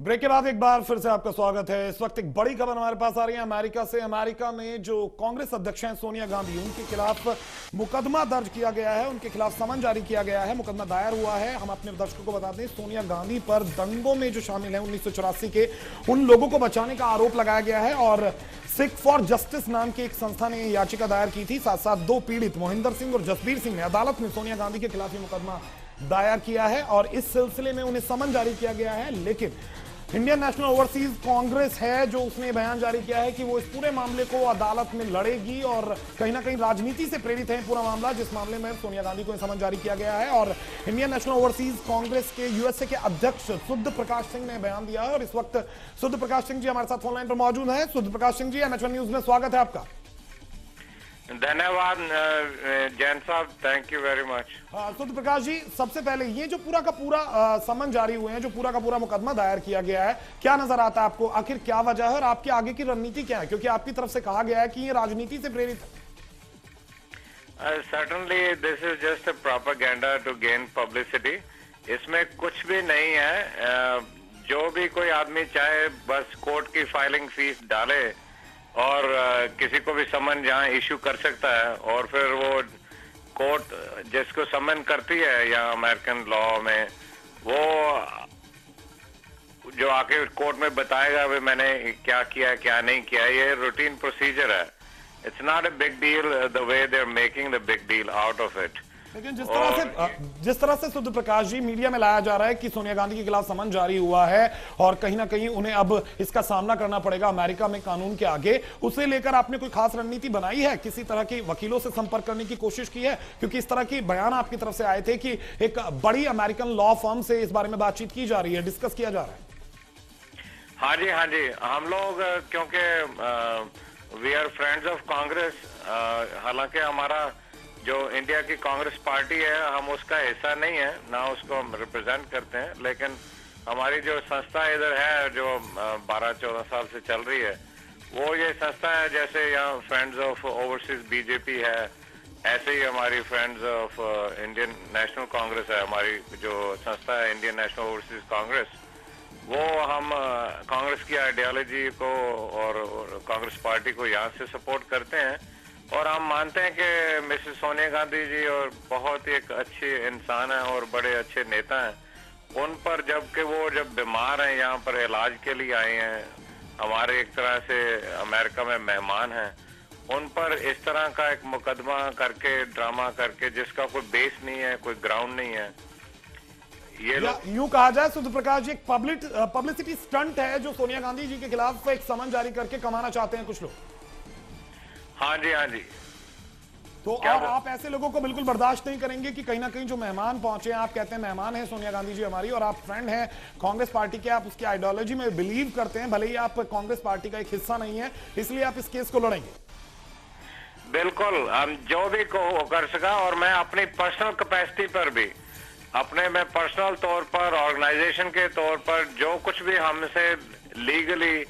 Break के बाद एक बार फिर से आपका स्वागत है। इस वक्त एक बड़ी खबर हमारे पास आ रही है अमेरिका से। अमेरिका में जो कांग्रेस अध्यक्ष हैं सोनिया गांधी, उनके खिलाफ मुकदमा दर्ज किया गया है, उनके खिलाफ समन जारी किया गया है, मुकदमा दायर हुआ है। हम अपने दर्शकों को बता दें, सोनिया गांधी पर दंगों में जो शामिल हैं 1984 के, उन लोगों को बचाने का आरोप लगाया गया है और सिख फॉर जस्टिस नाम की एक संस्था ने याचिका दायर की थी। साथ साथ दो पीड़ित मोहिंदर सिंह और जसबीर सिंह ने अदालत में सोनिया गांधी के खिलाफ ये मुकदमा दायर किया है और इस सिलसिले में उन्हें समन जारी किया गया है। लेकिन इंडियन नेशनल ओवरसीज कांग्रेस है जो उसने बयान जारी किया है कि वो इस पूरे मामले को अदालत में लड़ेगी और कहीं ना कहीं राजनीति से प्रेरित है पूरा मामला, जिस मामले में सोनिया गांधी को समन जारी किया गया है। और इंडियन नेशनल ओवरसीज कांग्रेस के यूएसए के अध्यक्ष सुध प्रकाश सिंह ने बयान दिया है और इस वक्त सुध प्रकाश सिंह जी हमारे साथ फोन लाइन पर मौजूद है। सुध प्रकाश सिंह जी, NH1 न्यूज में स्वागत है आपका। धन्यवाद जैन साहब, थैंक यू वेरी मच। सुध प्रकाश जी, सबसे पहले ये जो पूरा का पूरा समन जारी हुए हैं, जो पूरा का पूरा मुकदमा दायर किया गया है, क्या नजर आता है आपको? आखिर क्या वजह है और आपकी आगे की रणनीति क्या है? क्योंकि आपकी तरफ से कहा गया है कि ये राजनीति से प्रेरित है। Certainly this is just a propaganda to gain publicity. इसमें कुछ भी नहीं है। जो भी कोई आदमी चाहे बस कोर्ट की फाइलिंग फीस डाले और किसी को भी समन जहां इशू कर सकता है और फिर वो कोर्ट जिसको समन करती है या अमेरिकन लॉ में, वो जो आके कोर्ट में बताएगा वे मैंने क्या किया क्या नहीं किया। ये रूटीन प्रोसीजर है। It's not a big deal the way they are making the big deal out of it. लेकिन जिस तरह से सुध प्रकाश जी मीडिया में लाया जा रहा है कि सोनिया गांधी के खिलाफ समन जारी हुआ है और कहीं ना कहीं उन्हें अब इसका सामना करना पड़ेगा अमेरिका में कानून के आगे, उसे लेकर आपने कोई खास रणनीति बनाई है? किसी तरह की वकीलों से संपर्क करने की कोशिश की है? क्योंकि इस तरह की बयान आपकी तरफ से आए थे कि एक बड़ी अमेरिकन लॉ फर्म से इस बारे में बातचीत की जा रही है, डिस्कस किया जा रहा है। हाँ जी, हाँ जी, हम लोग क्योंकि we are friends of Congress, हालांकि हमारा जो इंडिया की कांग्रेस पार्टी है हम उसका हिस्सा नहीं है, ना उसको हम रिप्रेजेंट करते हैं, लेकिन हमारी जो संस्था इधर है जो 12-14 साल से चल रही है, वो ये संस्था है जैसे यहाँ फ्रेंड्स ऑफ ओवरसीज बीजेपी है, ऐसे ही हमारी friends of Indian national Congress है। हमारी जो संस्था है इंडियन नेशनल ओवरसीज कांग्रेस, वो हम कांग्रेस की आइडियोलॉजी को और कांग्रेस पार्टी को यहाँ से सपोर्ट करते हैं और हम मानते हैं कि मिसेस सोनिया गांधी जी और बहुत ही एक अच्छे इंसान हैं और बड़े अच्छे नेता हैं। उन पर जबकि वो जब बीमार हैं, यहाँ पर इलाज के लिए आए हैं, हमारे एक तरह से अमेरिका में मेहमान हैं, उन पर इस तरह का एक मुकदमा करके, ड्रामा करके, जिसका कोई बेस नहीं है, कोई ग्राउंड नहीं है, ये यूं कहा जाए सुध प्रकाश जी, एक पब्लिसिटी स्टंट है जो सोनिया गांधी जी के खिलाफ एक समन जारी करके कमाना चाहते हैं कुछ लोग। हाँ जी, हाँ जी। तो और आप ऐसे लोगों को बिल्कुल बर्दाश्त नहीं करेंगे कि कहीं ना कहीं जो मेहमान पहुंचे हैं, आप कहते हैं मेहमान हैं सोनिया गांधी जी हमारी, और आप फ्रेंड हैं कांग्रेस पार्टी के, आप उसकी आइडियोलॉजी में बिलीव करते हैं, भले ही आप कांग्रेस पार्टी का एक हिस्सा नहीं है, इसलिए आप इस केस को लड़ेंगे? बिल्कुल, हम जो भी को कर सका, और मैं अपनी पर्सनल कैपेसिटी पर भी, अपने में पर्सनल तौर पर, ऑर्गेनाइजेशन के तौर पर जो कुछ भी हमसे लीगली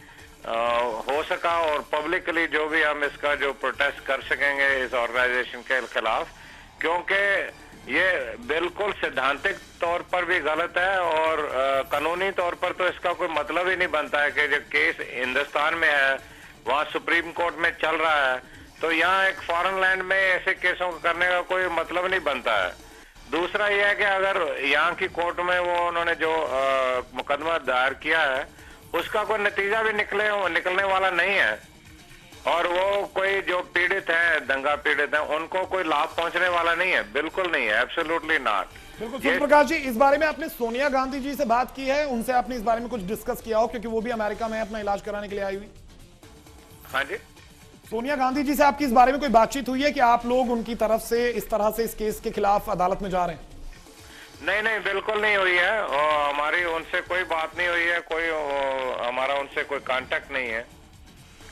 हो सका और पब्लिकली जो भी हम इसका जो प्रोटेस्ट कर सकेंगे इस ऑर्गेनाइजेशन के खिलाफ, क्योंकि ये बिल्कुल सिद्धांतिक तौर पर भी गलत है और कानूनी तौर पर तो इसका कोई मतलब ही नहीं बनता है कि जो केस हिंदुस्तान में है वहाँ सुप्रीम कोर्ट में चल रहा है, तो यहाँ एक फॉरेन लैंड में ऐसे केसों को करने का कोई मतलब नहीं बनता है। दूसरा यह है कि अगर यहाँ की कोर्ट में वो उन्होंने जो मुकदमा दायर किया है उसका कोई नतीजा भी निकलने वाला नहीं है और वो कोई जो पीड़ित है, दंगा पीड़ित है, उनको कोई लाभ पहुंचने वाला नहीं है, बिल्कुल नहीं है, एब्सोल्युटली नॉट। बिल्कुल। सुध प्रकाश जी, इस बारे में आपने सोनिया गांधी जी से बात की है? उनसे आपने इस बारे में कुछ डिस्कस किया हो, क्योंकि वो भी अमेरिका में अपना इलाज कराने के लिए आई हुई? हाँ जी। सोनिया गांधी जी से आपकी इस बारे में कोई बातचीत हुई है कि आप लोग उनकी तरफ से इस तरह से इस केस के खिलाफ अदालत में जा रहे हैं? नहीं नहीं, बिल्कुल नहीं हुई है और हमारी उनसे कोई बात नहीं हुई है, कोई हमारा उनसे कोई कांटेक्ट नहीं है।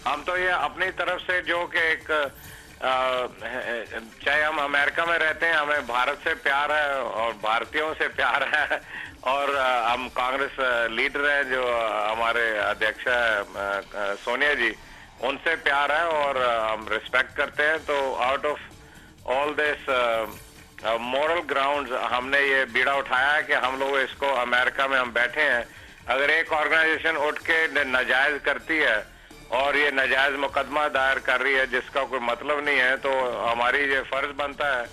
हम तो ये अपनी तरफ से जो कि एक चाहे हम अमेरिका में रहते हैं, हमें भारत से प्यार है और भारतीयों से प्यार है और हम कांग्रेस लीडर हैं जो हमारे अध्यक्ष है सोनिया जी, उनसे प्यार है और हम रिस्पेक्ट करते हैं। तो out of all this moral grounds हमने ये बीड़ा उठाया है कि हम लोग इसको, अमेरिका में हम बैठे हैं अगर एक ऑर्गेनाइजेशन उठ के नाजायज करती है और ये नाजायज मुकदमा दायर कर रही है जिसका कोई मतलब नहीं है, तो हमारी ये फर्ज बनता है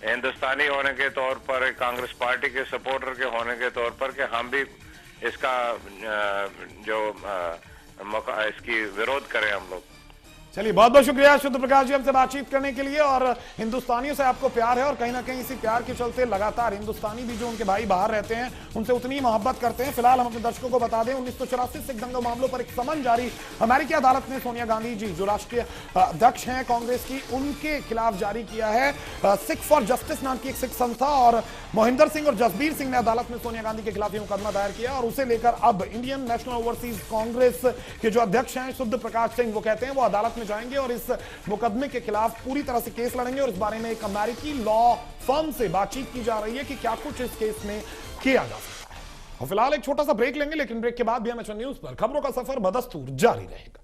हिंदुस्तानी होने के तौर पर, कांग्रेस पार्टी के सपोर्टर के होने के तौर पर, कि हम भी इसका इसकी विरोध करें हम लोग। चलिए, बहुत बहुत शुक्रिया शुद्ध प्रकाश जी हमसे बातचीत करने के लिए। और हिंदुस्तानियों से आपको प्यार है और कहीं ना कहीं इसी प्यार के चलते लगातार हिंदुस्तानी भी जो उनके भाई बाहर रहते हैं उनसे उतनी मोहब्बत करते हैं। फिलहाल हम अपने दर्शकों को बता दें, 1984 सिख दंगल मामलों पर एक समन जारी अमेरिकी अदालत ने सोनिया गांधी जी जो राष्ट्रीय अध्यक्ष हैं कांग्रेस की, उनके खिलाफ जारी किया है। सिख फॉर जस्टिस नाम की एक सिख संस्था और मोहिंदर सिंह और जसबीर सिंह ने अदालत में सोनिया गांधी के खिलाफ ये मुकदमा दायर किया और उसे लेकर अब इंडियन नेशनल ओवरसीज कांग्रेस के जो अध्यक्ष हैं शुद्ध प्रकाश सिंह, वो कहते हैं वो अदालत में जाएंगे और इस मुकदमे के खिलाफ पूरी तरह से केस लड़ेंगे। और इस बारे में एक अमेरिकी लॉ फर्म से बातचीत की जा रही है कि क्या कुछ इस केस में किया जा सकता है। और फिलहाल एक छोटा सा ब्रेक लेंगे, लेकिन ब्रेक के बाद भी एमएचएन न्यूज पर खबरों का सफर बदस्तूर जारी रहेगा।